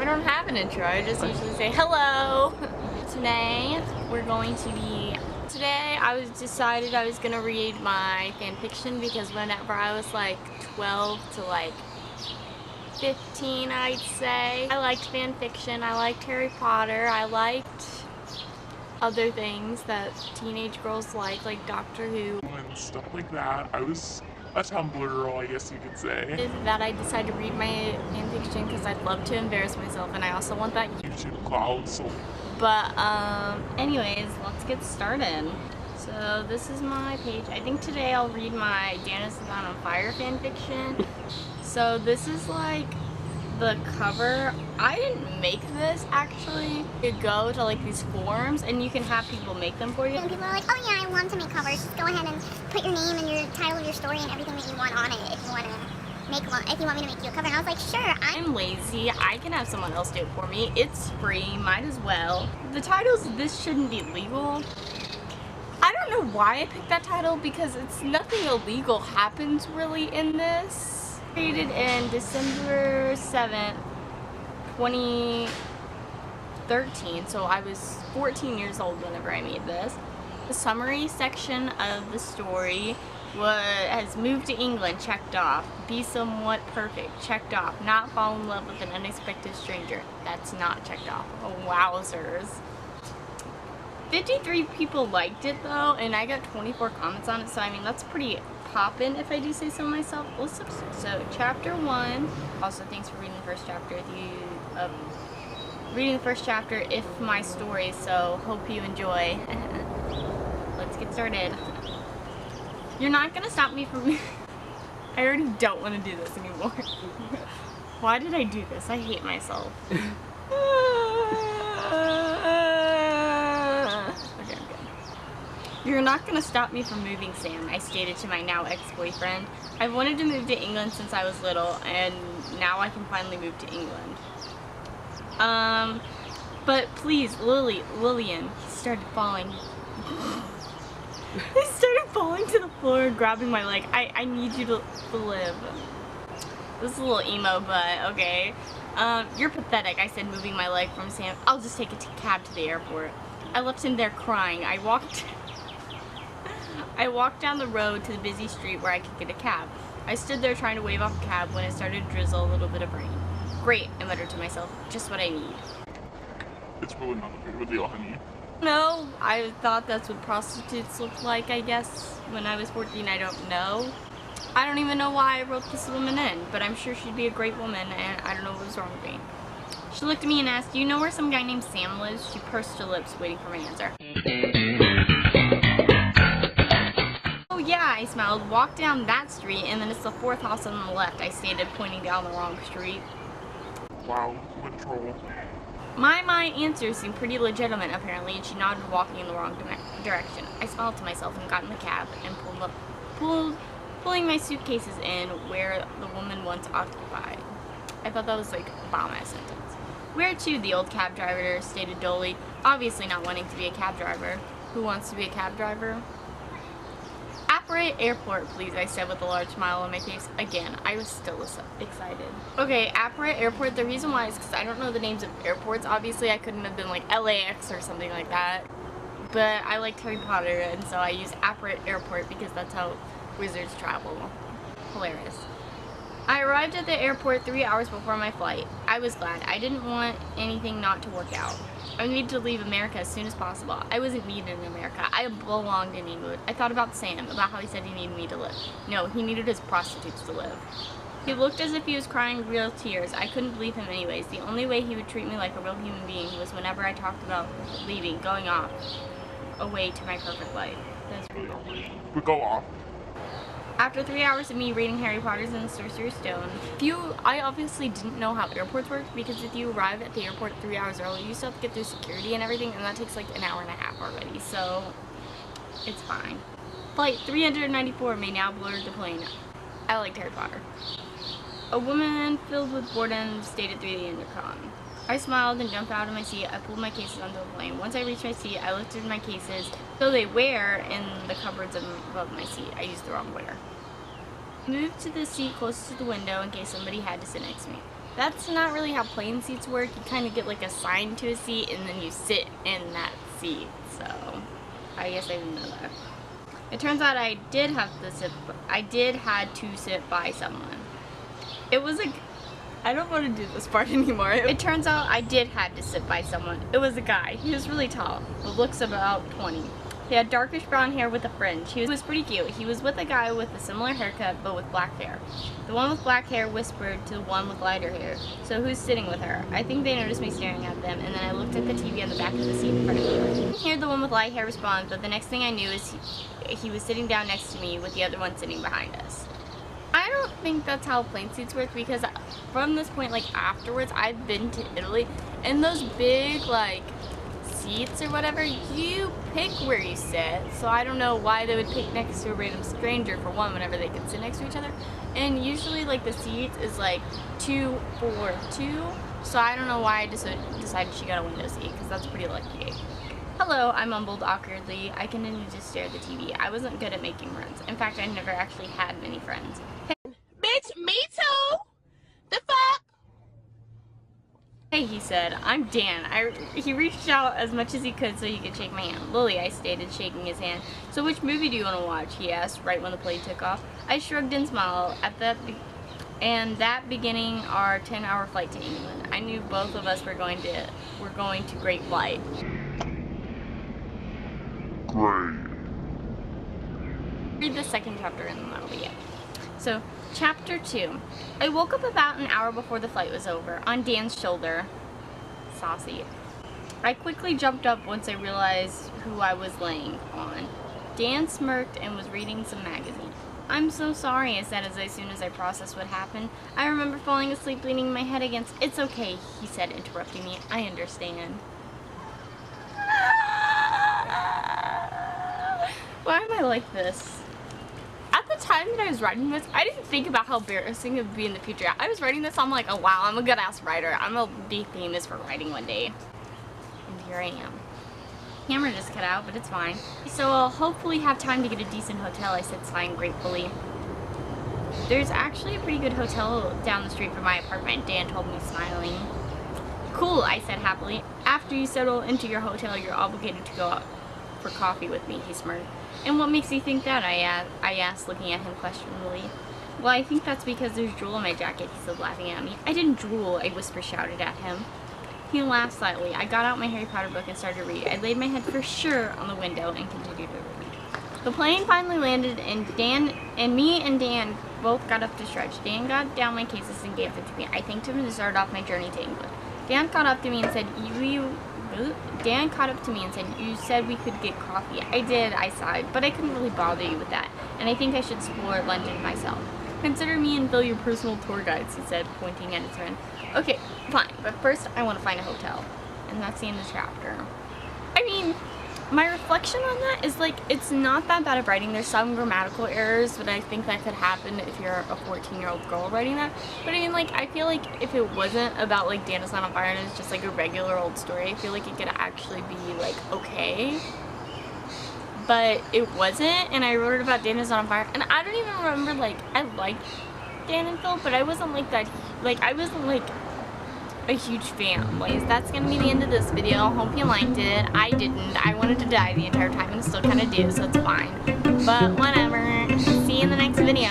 We don't have an intro, I just usually say hello. Today I decided I was gonna read my fan fiction because whenever I was like 12 to like 15, I'd say, I liked fan fiction, I liked Harry Potter, I liked other things that teenage girls like Doctor Who. And stuff like that. I was a Tumblr girl, I guess you could say. That I decided to read my fan fiction because I'd love to embarrass myself and I also want that YouTube cloud, so. But anyways, let's get started. So this is my page. I think today I'll read my danisnotonfire fan fiction. So this is like the cover. I didn't make this actually. You go to like these forums and you can have people make them for you. And people are like, oh yeah, I want to make covers. Just go ahead and put your name and your title of your story and everything that you want on it if you want to make one, if you want me to make you a cover. And I was like, sure. I'm lazy. I can have someone else do it for me. It's free. Might as well. The title's This Shouldn't Be Legal. I don't know why I picked that title because it's nothing illegal happens really in this. Created in December 7th, 2013, so I was 14 years old whenever I made this. The summary section of the story has moved to England, checked off. Be somewhat perfect, checked off. Not fall in love with an unexpected stranger, that's not checked off. Oh, wowzers. 53 people liked it though, and I got 24 comments on it, so I mean that's pretty poppin' if I do say so myself. So chapter 1. Also, thanks for reading the first chapter. Reading the first chapter, if my story, so hope you enjoy. Let's get started. You're not gonna stop me from I already don't want to do this anymore. Why did I do this? I hate myself. You're not gonna stop me from moving, Sam, I stated to my now ex-boyfriend. I've wanted to move to England since I was little, and now I can finally move to England. But please, Lillian, he started falling. He started falling to the floor and grabbing my leg. I need you to live. This is a little emo, but okay. You're pathetic, I said, moving my leg from Sam. I'll just take a cab to the airport. I left him there crying. I walked down the road to the busy street where I could get a cab. I stood there trying to wave off a cab when it started to drizzle a little bit of rain. Great, I muttered to myself, just what I need. It's really not a big of a deal, honey. No, I thought that's what prostitutes looked like, I guess. When I was 14, I don't know. I don't even know why I wrote this woman in, but I'm sure she'd be a great woman, and I don't know what was wrong with me. She looked at me and asked, do you know where some guy named Sam lives? She pursed her lips, waiting for my answer. Oh yeah, I smiled. Walk down that street, and then it's the 4th house on the left, I stated, pointing down the wrong street. Wow, what troll. My answer seemed pretty legitimate, apparently, and she nodded, walking in the wrong direction. I smiled to myself and got in the cab and pulling my suitcases in where the woman once occupied. I thought that was like a bomb-ass sentence. Where to? The old cab driver stated dully, obviously not wanting to be a cab driver. Who wants to be a cab driver? Appara Airport, please, I said with a large smile on my face. Again, I was still excited. Okay, Appara Airport, the reason why is because I don't know the names of airports. Obviously, I couldn't have been like LAX or something like that. But I liked Harry Potter, and so I used Appara Airport because that's how wizards travel. Hilarious. I arrived at the airport 3 hours before my flight. I was glad. I didn't want anything not to work out. I needed to leave America as soon as possible. I wasn't needed in America. I belonged in England. I thought about Sam, about how he said he needed me to live. No, he needed his prostitutes to live. He looked as if he was crying real tears. I couldn't believe him anyways. The only way he would treat me like a real human being was whenever I talked about leaving, going off, away to my perfect life. That's really awkward. But go off. After 3 hours of me reading Harry Potter's and the Sorcerer's Stone, I obviously didn't know how airports work because if you arrive at the airport 3 hours early, you still have to get through security and everything, and that takes like an hour and a half already, so it's fine. Flight 394 may now board the plane. I liked Harry Potter. A woman filled with boredom stated through the intercom. I smiled and jumped out of my seat. I pulled my cases onto the plane. Once I reached my seat, I lifted my cases, so they were in the cupboards above my seat. I used the wrong where. Moved to the seat closest to the window in case somebody had to sit next to me. That's not really how plane seats work. You kind of get like assigned to a seat and then you sit in that seat. So I guess I didn't know that. It turns out I did had to sit by someone. It was a, I don't want to do this part anymore. It turns out I did had to sit by someone. It was a guy. He was really tall, but looks about 20. He had darkish brown hair with a fringe. He was pretty cute. He was with a guy with a similar haircut, but with black hair. The one with black hair whispered to the one with lighter hair, "So who's sitting with her?" I think they noticed me staring at them, and then I looked at the TV on the back of the seat in front of me. I didn't hear the one with light hair respond, but the next thing I knew is he was sitting down next to me with the other one sitting behind us. I don't think that's how plane seats work, because from this point, like afterwards, I've been to Italy, and those big like seats or whatever, you pick where you sit. So I don't know why they would pick next to a random stranger for one whenever they could sit next to each other. And usually like the seat is like 2 for 2. So I don't know why I just decided she got a window seat, because that's pretty lucky. Hello, I mumbled awkwardly. I continued to stare at the TV. I wasn't good at making friends. In fact, I never actually had many friends. Bitch, me too! The fuck? Hey, he said. I'm Dan. He reached out as much as he could so he could shake my hand. Lily, I stated, shaking his hand. So which movie do you want to watch? He asked right when the plane took off. I shrugged and smiled at that beginning our 10-hour flight to England. I knew both of us were going to great flight. Great. Read the second chapter and then that'll be it. So, chapter 2. I woke up about an hour before the flight was over, on Dan's shoulder. Saucy. I quickly jumped up once I realized who I was laying on. Dan smirked and was reading some magazine. I'm so sorry, I said as soon as I processed what happened. I remember falling asleep leaning my head against... It's okay, he said, interrupting me. I understand. Why am I like this? At the time that I was writing this, I didn't think about how embarrassing it would be in the future. I was writing this, I'm like, oh wow, I'm a good ass writer. I'm gonna be famous for writing one day. And here I am. Camera just cut out, but it's fine. So I'll hopefully have time to get a decent hotel, I said, sighing gratefully. There's actually a pretty good hotel down the street from my apartment, Dan told me, smiling. Cool, I said happily. After you settle into your hotel, you're obligated to go out for coffee with me, he smirked. And what makes you think that? I asked, looking at him questionably. Well, I think that's because there's drool in my jacket, he said, laughing at me. I didn't drool, I whisper shouted at him. He laughed slightly. I got out my Harry Potter book and started to read. I laid my head for sure on the window and continued to read. The plane finally landed, and me and Dan both got up to stretch. Dan got down my cases and gave them to me. I thanked him and started off my journey to England. Dan caught up to me and said, you said we could get coffee. I did, I sighed, but I couldn't really bother you with that, and I think I should explore London myself. Consider me and Bill your personal tour guides, he said, pointing at his friend. Okay, fine, but first I want to find a hotel. And that's the end of the chapter. I mean, my reflection on that is like, it's not that bad of writing. There's some grammatical errors, but I think that could happen if you're a 14-year-old girl writing that. But I mean, like, I feel like if it wasn't about like Dan is Not on Fire and it's just like a regular old story, I feel like it could actually be like okay. But it wasn't, and I wrote it about Dan is Not on Fire, and I don't even remember, like, I liked Dan and Phil, but I wasn't like that, like, I wasn't like a huge fan. Like, that's gonna be the end of this video. Hope you liked it. I didn't. I wanted to die the entire time and still kind of do, so it's fine. But whatever. See you in the next video.